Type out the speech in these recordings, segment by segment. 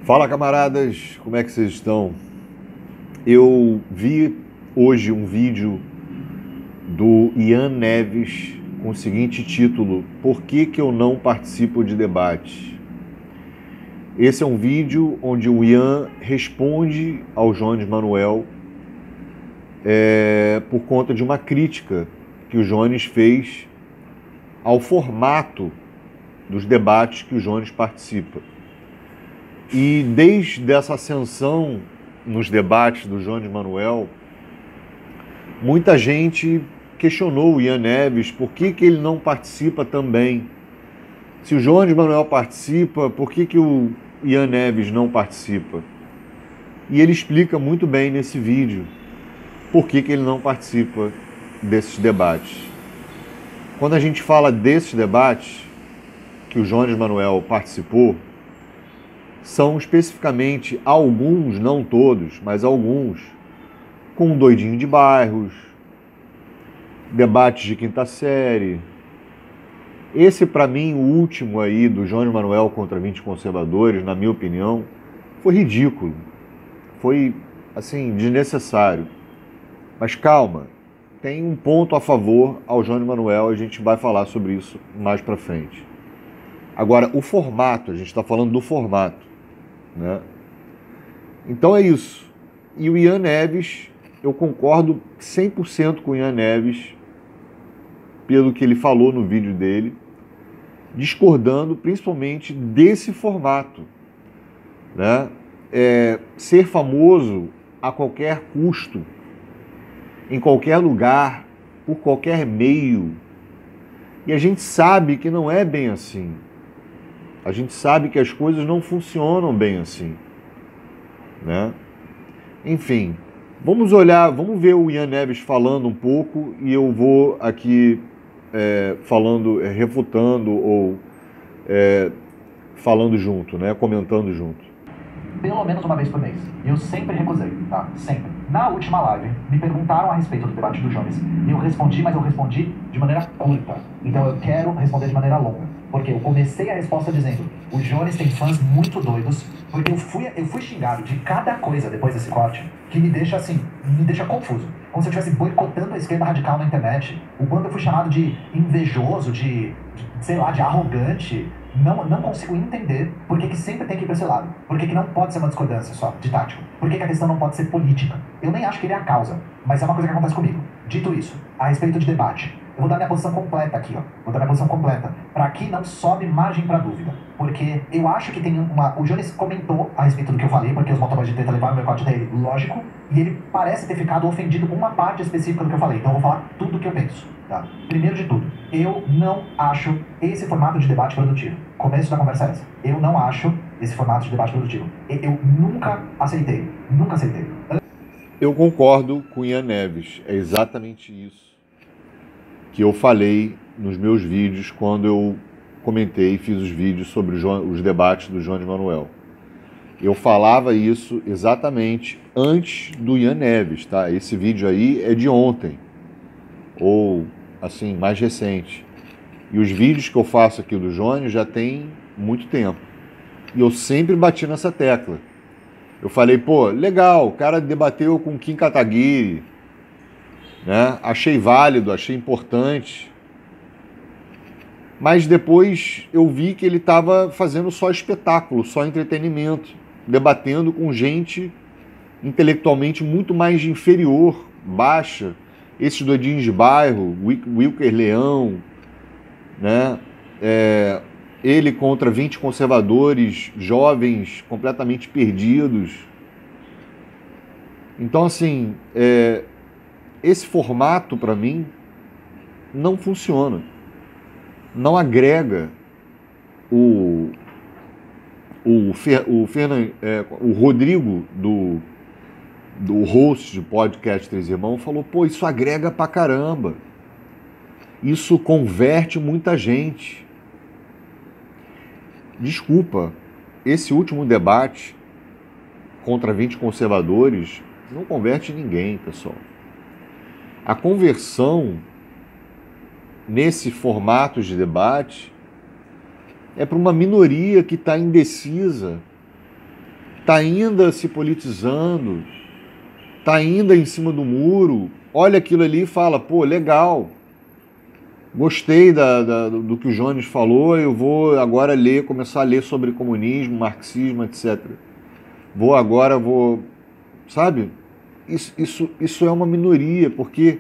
Fala, camaradas, como é que vocês estão? Eu vi hoje um vídeo do Ian Neves com o seguinte título: Por que eu não participo de debates? Esse é um vídeo onde o Ian responde ao Jones Manuel por conta de uma crítica que o Jones fez ao formato dos debates que o Jones participa. E desde essa ascensão nos debates do Jones Manuel, muita gente questionou o Ian Neves por que ele não participa também. Se o Jones Manuel participa, por que o Ian Neves não participa? E ele explica muito bem nesse vídeo por que ele não participa desses debates. Quando a gente fala desses debates que o Jones Manuel participou, são especificamente alguns, não todos, mas alguns, com um doidinho de bairros, debates de quinta série. Esse, para mim, o último aí do Jones Manuel contra 20 conservadores, na minha opinião, foi ridículo. Foi, assim, desnecessário. Mas calma, tem um ponto a favor ao Jones Manuel, a gente vai falar sobre isso mais pra frente. Agora, o formato, a gente está falando do formato, né? Então é isso. E o Ian Neves, eu concordo 100% com o Ian Neves, pelo que ele falou no vídeo dele, discordando principalmente desse formato, né? Ser famoso a qualquer custo, em qualquer lugar, por qualquer meio. E a gente sabe que não é bem assim. A gente sabe que as coisas não funcionam bem assim, né? Enfim, vamos ver o Ian Neves falando um pouco e eu vou aqui refutando ou falando junto, né? Comentando junto. Pelo menos uma vez por mês. E eu sempre recusei, tá? Sempre. Na última live, me perguntaram a respeito do debate do Jones. E eu respondi, mas eu respondi de maneira curta. Então eu quero responder de maneira longa. Porque eu comecei a resposta dizendo: o Jones tem fãs muito doidos. Porque eu fui xingado de cada coisa depois desse corte que me deixa assim, me deixa confuso. Como se eu estivesse boicotando a esquerda radical na internet. O quanto eu fui chamado de invejoso, sei lá, de arrogante. Não consigo entender por que sempre tem que ir para esse lado. Por que não pode ser uma discordância só, de tático. Por que a questão não pode ser política. Eu nem acho que ele é a causa, mas é uma coisa que acontece comigo. Dito isso, a respeito de debate, eu vou dar minha posição completa aqui, ó. Vou dar minha posição completa, para que não sobe margem para dúvida. Porque eu acho que tem uma... O Jones comentou a respeito do que eu falei, porque os motoboys de treta levaram o meu corte dele, lógico, e ele parece ter ficado ofendido com uma parte específica do que eu falei. Então eu vou falar tudo o que eu penso, tá? Primeiro de tudo, eu não acho esse formato de debate produtivo. Começo da conversa é essa. Eu não acho esse formato de debate produtivo. Eu nunca aceitei. Nunca aceitei. Eu concordo com o Ian Neves. É exatamente isso que eu falei nos meus vídeos quando eu comentei e fiz os vídeos sobre os debates do Jones Manuel. Eu falava isso exatamente antes do Ian Neves, tá? Esse vídeo aí é de ontem, ou assim, mais recente. E os vídeos que eu faço aqui do Jones já tem muito tempo. E eu sempre bati nessa tecla. Eu falei, pô, legal, o cara debateu com Kim Kataguiri, né? Achei válido, achei importante. Mas depois eu vi que ele estava fazendo só espetáculo, só entretenimento, debatendo com gente intelectualmente muito mais inferior, baixa. Esses doidinhos de bairro, Wilker Leão, né? Ele contra 20 conservadores, jovens completamente perdidos. Então, assim, esse formato, para mim, não funciona. Não agrega o Rodrigo, do host de podcast Três Irmãos, falou, pô, isso agrega pra caramba. Isso converte muita gente. Desculpa, esse último debate contra 20 conservadores não converte ninguém, pessoal. A conversão nesse formato de debate é para uma minoria que está indecisa está ainda se politizando, está ainda em cima do muro, olha aquilo ali e fala, pô, legal, gostei do que o Jones falou, eu vou agora começar a ler sobre comunismo, marxismo, etc. Sabe? Isso é uma minoria, porque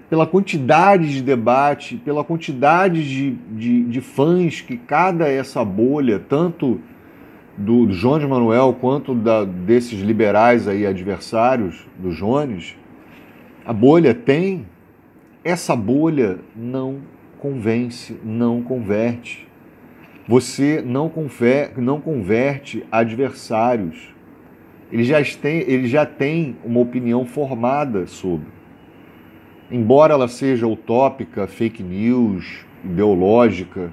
pela quantidade de debate, pela quantidade de fãs que cada essa bolha, tanto do Jones Manuel quanto desses liberais aí adversários do Jones, a bolha tem, essa bolha não convence, não converte. Você não converte adversários. Eles já têm uma opinião formada sobre. Embora ela seja utópica, fake news, ideológica,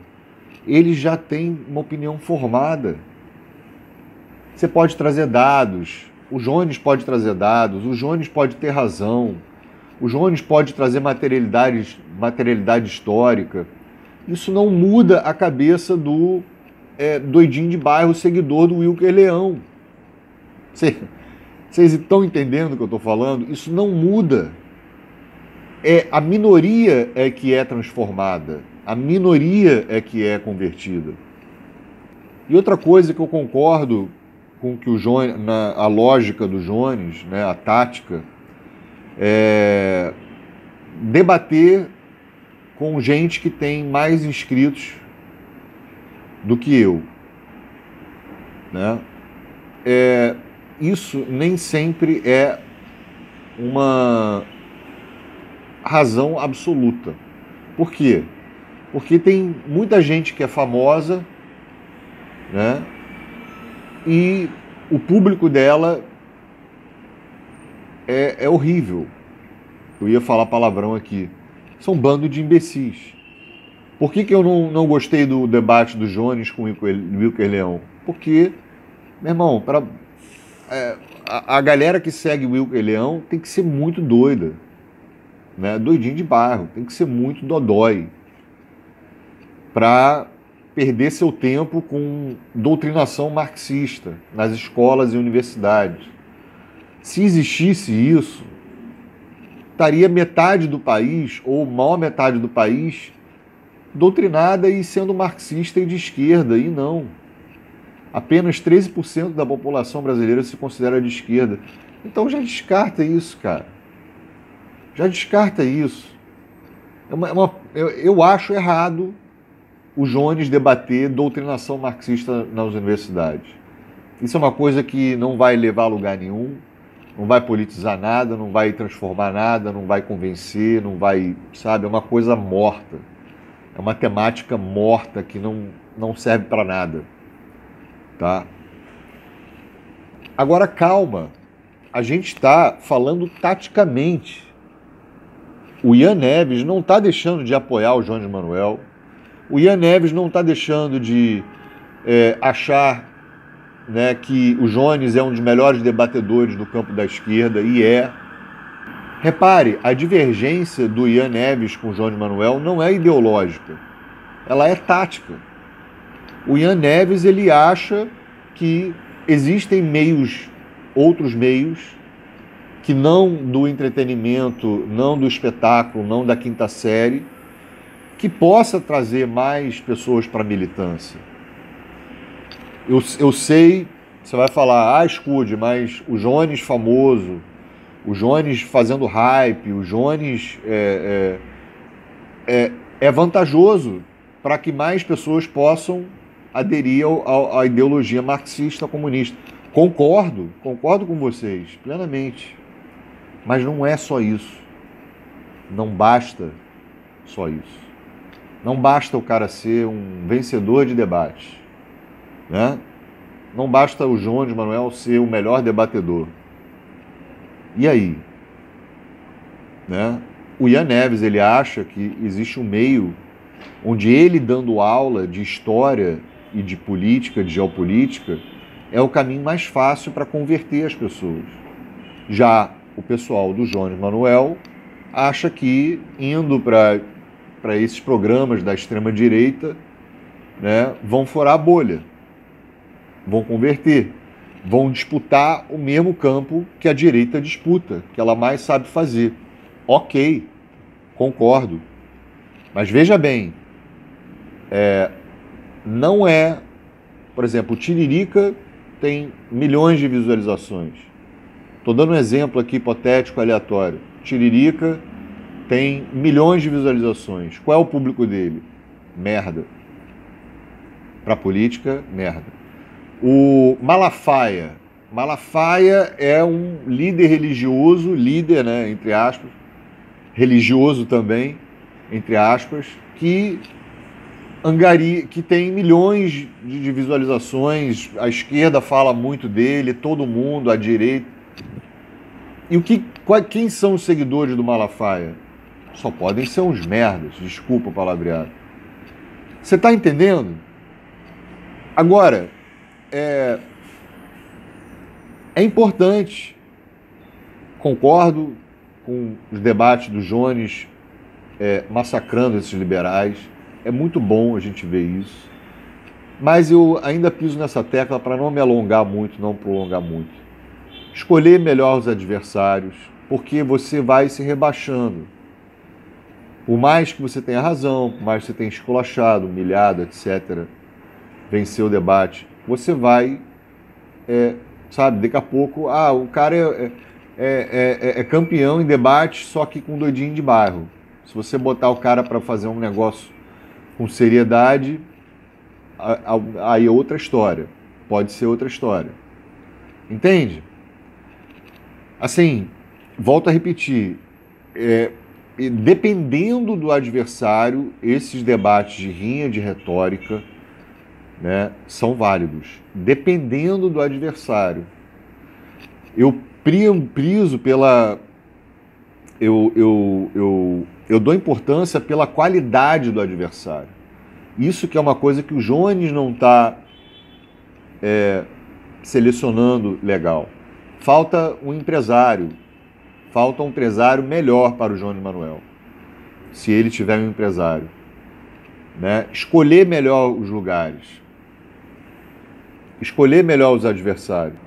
eles já têm uma opinião formada. Você pode trazer dados, o Jones pode trazer dados, o Jones pode ter razão, o Jones pode trazer materialidade histórica. Isso não muda a cabeça do doidinho de bairro, seguidor do Wilker Leão. Vocês estão entendendo o que eu estou falando? Isso não muda. A minoria é que é transformada, a minoria é que é convertida. E outra coisa que eu concordo com que o Jones, a lógica do Jones, né, a tática, é debater com gente que tem mais inscritos do que eu, né? Isso nem sempre é uma razão absoluta. Por quê? Porque tem muita gente que é famosa, né? E o público dela é horrível. Eu ia falar palavrão aqui. São um bando de imbecis. Por que eu não gostei do debate do Jones com o Wilker Leão? Porque, meu irmão, a galera que segue o Wilker Leão tem que ser muito doida, né? Doidinho de bairro, tem que ser muito dodói para perder seu tempo com doutrinação marxista nas escolas e universidades. Se existisse isso, estaria metade do país, ou maior metade do país, doutrinada e sendo marxista e de esquerda, e não. Apenas 13% da população brasileira se considera de esquerda. Então já descarta isso, cara. Já descarta isso. Eu acho errado o Jones debater doutrinação marxista nas universidades. Isso é uma coisa que não vai levar a lugar nenhum, não vai politizar nada, não vai transformar nada, não vai convencer, não vai, sabe, é uma coisa morta. É uma temática morta que não serve para nada, tá? Agora, calma, a gente está falando taticamente. O Ian Neves não está deixando de apoiar o Jones Manuel. O Ian Neves não está deixando de achar, né, que o Jones é um dos melhores debatedores do campo da esquerda, e é. Repare, a divergência do Ian Neves com o Jones Manuel não é ideológica, ela é tática. O Ian Neves, ele acha que existem outros meios, que não do entretenimento, não do espetáculo, não da quinta série, que possa trazer mais pessoas para a militância. Eu sei, você vai falar, escude, mas o Jones famoso, o Jones fazendo hype, o Jones é vantajoso para que mais pessoas possam aderir à ideologia marxista comunista. Concordo com vocês, plenamente. Mas não é só isso. Não basta só isso. Não basta o cara ser um vencedor de debate, né? Não basta o Jones Manuel ser o melhor debatedor. E aí? Né? O Ian Neves, ele acha que existe um meio onde ele dando aula de história e de política, de geopolítica, é o caminho mais fácil para converter as pessoas. Já o pessoal do Jones Manuel acha que indo para esses programas da extrema-direita, né, vão furar a bolha, vão converter, vão disputar o mesmo campo que a direita disputa, que ela mais sabe fazer. Ok, concordo. Mas veja bem, não é... Por exemplo, o Tiririca tem milhões de visualizações. Estou dando um exemplo aqui hipotético, aleatório. Tiririca tem milhões de visualizações. Qual é o público dele? Merda. Para política, merda. O Malafaia. Malafaia é um líder religioso, líder, né, entre aspas, religioso também, entre aspas, que tem milhões de visualizações, a esquerda fala muito dele, todo mundo, a direita. E quem são os seguidores do Malafaia? Só podem ser uns merdas, desculpa o palavreado. Você está entendendo? Agora, é importante, concordo com os debates do Jones massacrando esses liberais, é muito bom a gente ver isso, mas eu ainda piso nessa tecla para não me alongar muito, não prolongar muito. Escolher melhor os adversários, porque você vai se rebaixando. Por mais que você tenha razão, por mais que você tenha esculachado, humilhado, etc., vencer o debate, você vai, sabe, daqui a pouco, o cara é campeão em debate, só que com doidinho de bairro. Se você botar o cara para fazer um negócio com seriedade, aí é outra história. Pode ser outra história. Entende? Assim, volto a repetir, dependendo do adversário, esses debates de rinha, de retórica, né, são válidos. Dependendo do adversário. Eu priso pela... Eu dou importância pela qualidade do adversário. Isso que é uma coisa que o Jones não está selecionando legal. Falta um empresário melhor para o Jones Manuel, se ele tiver um empresário, né? Escolher melhor os lugares, escolher melhor os adversários.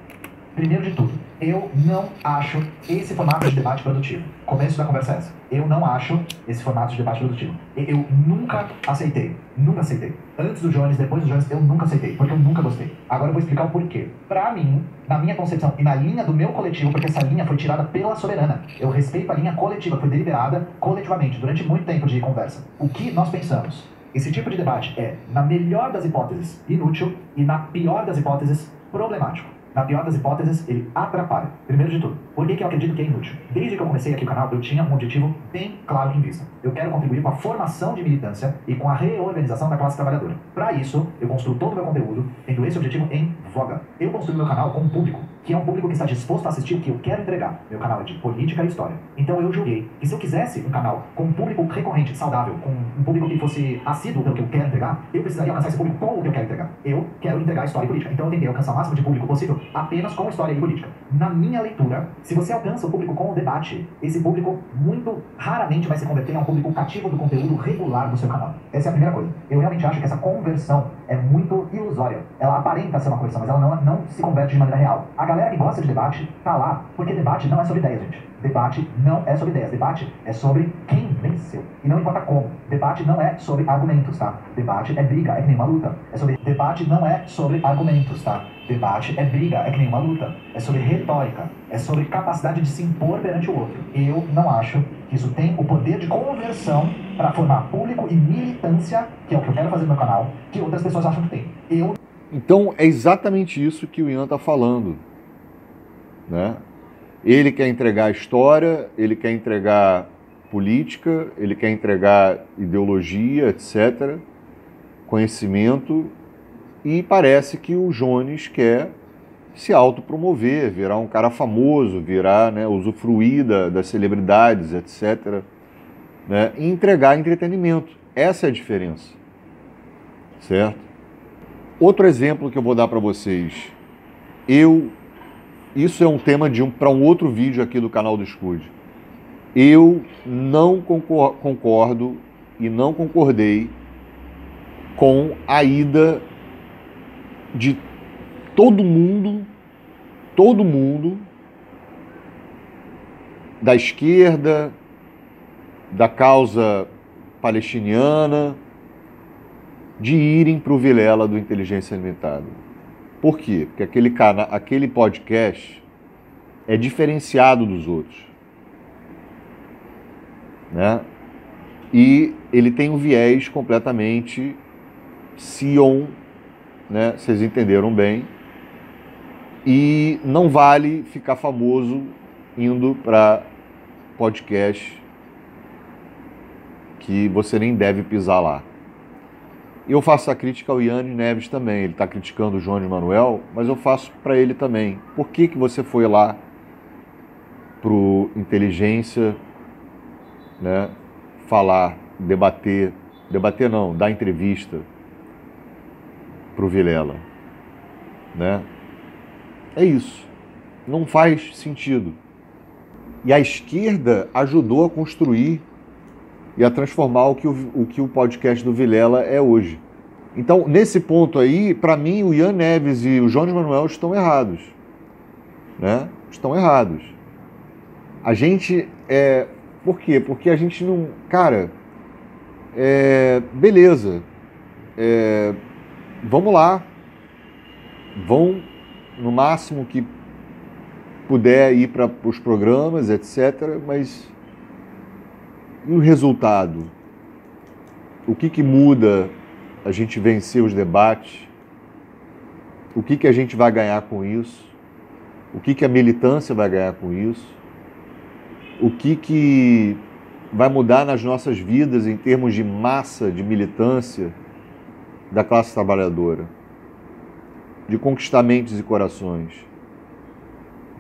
Primeiro de tudo, eu não acho esse formato de debate produtivo. Começo da conversa é essa. Eu não acho esse formato de debate produtivo. Eu nunca aceitei. Nunca aceitei. Antes do Jones, depois do Jones, eu nunca aceitei. Porque eu nunca gostei. Agora eu vou explicar o porquê. Pra mim, na minha concepção e na linha do meu coletivo, porque essa linha foi tirada pela Soberana. Eu respeito a linha coletiva, foi deliberada coletivamente, durante muito tempo de conversa. O que nós pensamos? Esse tipo de debate é, na melhor das hipóteses, inútil e na pior das hipóteses, problemático. Na pior das hipóteses, ele atrapalha. Primeiro de tudo, por que eu acredito que é inútil? Desde que eu comecei aqui o canal, eu tinha um objetivo bem claro em vista. Eu quero contribuir com a formação de militância e com a reorganização da classe trabalhadora. Para isso, eu construo todo o meu conteúdo tendo esse objetivo em voga. Eu construo meu canal com um público, que é um público que está disposto a assistir o que eu quero entregar. Meu canal é de política e história. Então eu julguei que se eu quisesse um canal com um público recorrente, saudável, com um público que fosse assíduo pelo que eu quero entregar, eu precisaria alcançar esse público com o que eu quero entregar. Eu quero entregar história e política. Então eu tentei alcançar o máximo de público possível apenas com história e política. Na minha leitura, se você alcança o público com o debate, esse público muito raramente vai se converter a um público cativo do conteúdo regular do seu canal. Essa é a primeira coisa. Eu realmente acho que essa conversão é muito ilusória. Ela aparenta ser uma conversão, mas ela não se converte de maneira real. A galera que gosta de debate tá lá, porque debate não é sobre ideias, gente. Debate não é sobre ideias. Debate é sobre quem venceu. E não importa como. Debate não é sobre argumentos, tá? Debate é briga, é que nem uma luta. Debate não é sobre argumentos, tá? Debate é briga, é que nem uma luta. É sobre retórica. É sobre capacidade de se impor perante o outro. Eu não acho que isso tem o poder de conversão para formar público e militância, que é o que eu quero fazer no meu canal, que outras pessoas acham que tem. Então é exatamente isso que o Ian está falando, né? Ele quer entregar história, ele quer entregar política, ele quer entregar ideologia, etc., conhecimento, e parece que o Jones quer se autopromover, virar um cara famoso, virar, né, usufruir das celebridades, etc., né, e entregar entretenimento. Essa é a diferença, certo? Outro exemplo que eu vou dar para vocês, isso é um tema para um outro vídeo aqui do canal do Scud. Eu não concordo e não concordei com a ida de todo mundo todo mundo, da esquerda, da causa palestiniana, de irem para o Vilela do Inteligência Limitada. Por quê? Porque aquele podcast é diferenciado dos outros, né? E ele tem um viés completamente Sion, né? Vocês entenderam bem. E não vale ficar famoso indo para podcast que você nem deve pisar lá. Eu faço a crítica ao Ian Neves também. Ele está criticando o Jones Manuel, mas eu faço para ele também. Por que você foi lá pro Inteligência, né, falar, debater não, dar entrevista pro Vilela, né? É isso. Não faz sentido. E a esquerda ajudou a construir e a transformar o que o podcast do Vilela é hoje. Então, nesse ponto aí, para mim, o Ian Neves e o Jones Manuel estão errados, né? Estão errados. A gente por quê? Porque a gente não... Cara, beleza. Vamos lá. Vão, no máximo que puder, ir para os programas, etc. Mas e o resultado? O que muda a gente vencer os debates? O que a gente vai ganhar com isso? O que a militância vai ganhar com isso? O que vai mudar nas nossas vidas em termos de massa, de militância da classe trabalhadora? De conquistar mentes e corações?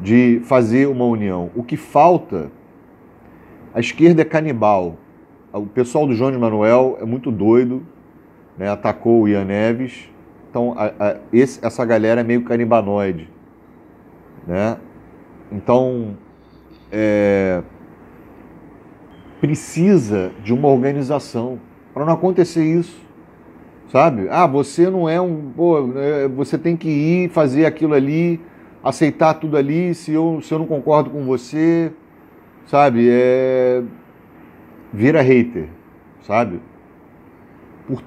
De fazer uma união? O que falta... A esquerda é canibal. O pessoal do Jones Manuel é muito doido, né? Atacou o Ian Neves. Então, essa galera é meio canibanoide, né? Então, precisa de uma organização para não acontecer isso, sabe? Você não é você tem que ir fazer aquilo ali, aceitar tudo ali, se eu não concordo com você, sabe? Vira hater, sabe? Por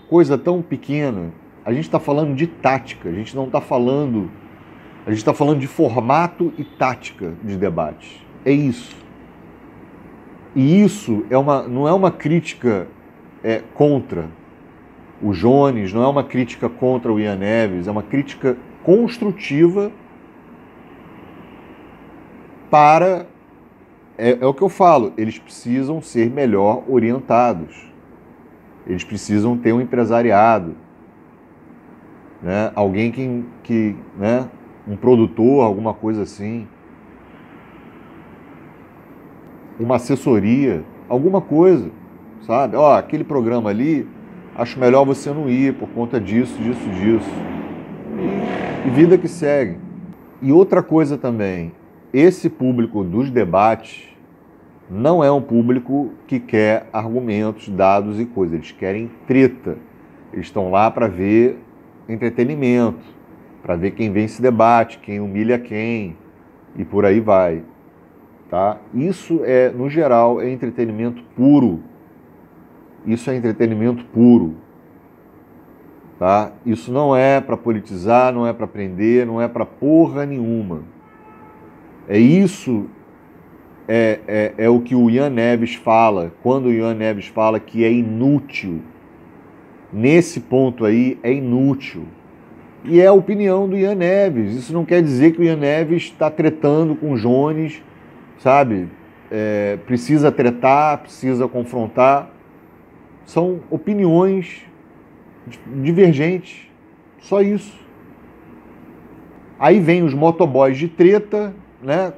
coisa tão pequena, a gente está falando de tática, a gente está falando de formato e tática de debate. É isso. E isso não é uma crítica contra o Jones, não é uma crítica contra o Ian Neves, é uma crítica construtiva para... É o que eu falo, eles precisam ser melhor orientados. Eles precisam ter um empresariado, né? Alguém que né? Um produtor, alguma coisa assim. Uma assessoria, alguma coisa, sabe? Aquele programa ali, acho melhor você não ir por conta disso. E vida que segue. E outra coisa também, esse público dos debates não é um público que quer argumentos, dados e coisas. Eles querem treta. Eles estão lá para ver entretenimento, para ver quem vence debate, quem humilha quem, e por aí vai. Tá? Isso no geral, é entretenimento puro. Isso é entretenimento puro. Tá? Isso não é para politizar, não é para prender, não é para porra nenhuma. É o que o Ian Neves fala, quando o Ian Neves fala que é inútil. Nesse ponto aí, é inútil. E é a opinião do Ian Neves. Isso não quer dizer que o Ian Neves está tretando com o Jones, sabe? Precisa tretar, precisa confrontar. São opiniões divergentes. Só isso. Aí vem os motoboys de treta, né?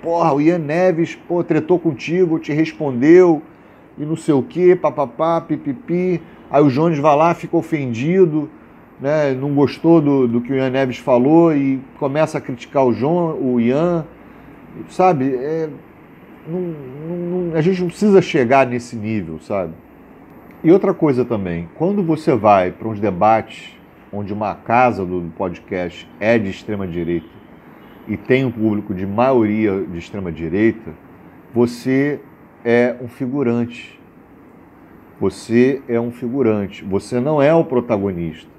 O Ian Neves, tretou contigo, te respondeu, e não sei o quê, papapá, pipipi. Aí o Jones vai lá, fica ofendido, né? Não gostou do que o Ian Neves falou e começa a criticar o Ian, sabe? A gente não precisa chegar nesse nível, sabe? E outra coisa também, quando você vai para uns debates onde uma casa do podcast é de extrema direita, e tem um público de maioria de extrema-direita, você é um figurante. Você é um figurante. Você não é o protagonista.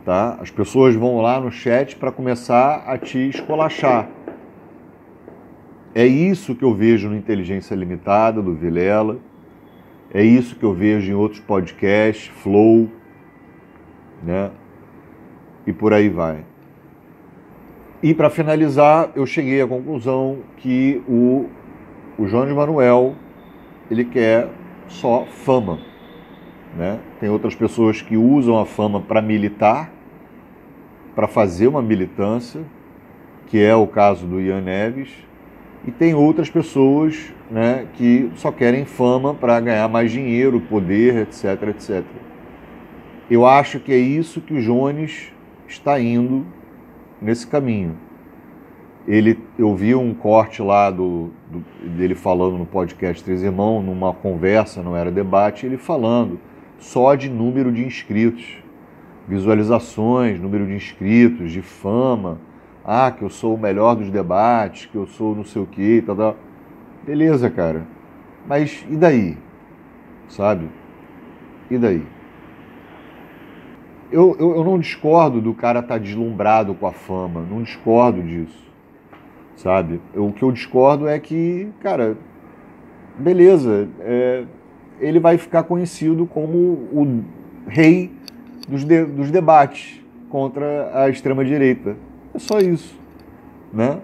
Tá? As pessoas vão lá no chat para começar a te esculachar. É isso que eu vejo no Inteligência Limitada, do Vilela. É isso que eu vejo em outros podcasts, Flow, né? E por aí vai. E para finalizar, eu cheguei à conclusão que o Jones Manuel, ele quer só fama, né? Tem outras pessoas que usam a fama para militar, para fazer uma militância, que é o caso do Ian Neves, e tem outras pessoas, né, que só querem fama para ganhar mais dinheiro, poder, etc, etc. Eu acho que é isso que o Jones está indo nesse caminho. Eu vi um corte lá dele falando no podcast Três Irmãos, numa conversa, não era debate, ele falando só de número de inscritos, visualizações, número de inscritos, de fama, que eu sou o melhor dos debates, que eu sou não sei o que, tal, tal. Beleza, cara, mas e daí? Sabe? E daí? Eu não discordo do cara estar deslumbrado com a fama, não discordo disso, sabe? O que eu discordo é que, cara, beleza, ele vai ficar conhecido como o rei dos debates contra a extrema-direita. É só isso, né?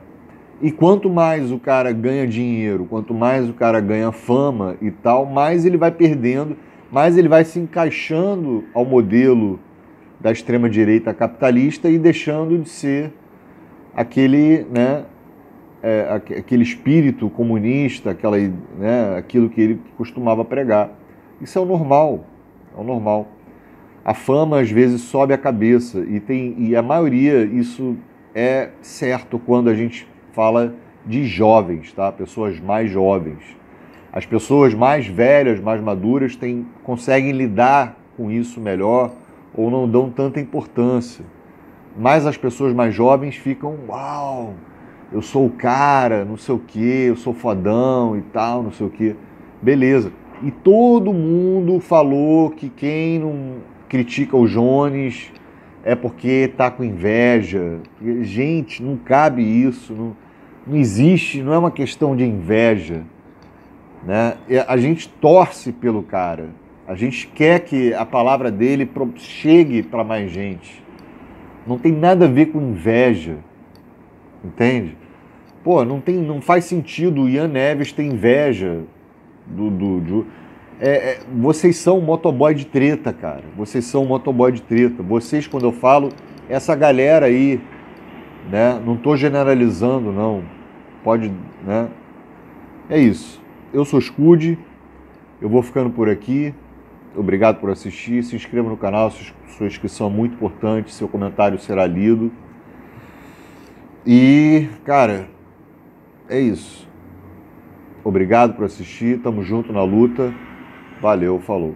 E quanto mais o cara ganha dinheiro, quanto mais o cara ganha fama e tal, mais ele vai perdendo, mais ele vai se encaixando ao modelo da extrema-direita capitalista e deixando de ser aquele, né, aquele espírito comunista, aquilo que ele costumava pregar. Isso é o normal, é o normal. A fama às vezes sobe a cabeça e a maioria, isso é certo quando a gente fala de jovens, tá? Pessoas mais jovens. As pessoas mais velhas, mais maduras, conseguem lidar com isso melhor ou não dão tanta importância. Mas as pessoas mais jovens ficam, uau, eu sou o cara, não sei o quê, eu sou fodão e tal, não sei o quê. Beleza. E todo mundo falou que quem não critica o Jones é porque tá com inveja. Gente, não cabe isso, não existe, não é uma questão de inveja, né? A gente torce pelo cara, a gente quer que a palavra dele chegue para mais gente. Não tem nada a ver com inveja, entende? Pô, não faz sentido o Ian Neves ter inveja vocês são um motoboy de treta, cara. Vocês são um motoboy de treta. Vocês, quando eu falo, essa galera aí, né? Não tô generalizando, não. Pode, né? É isso. Eu sou Scud. Eu vou ficando por aqui. Obrigado por assistir. Se inscreva no canal. Sua inscrição é muito importante. Seu comentário será lido. E, cara, é isso. Obrigado por assistir. Tamo junto na luta. Valeu, falou.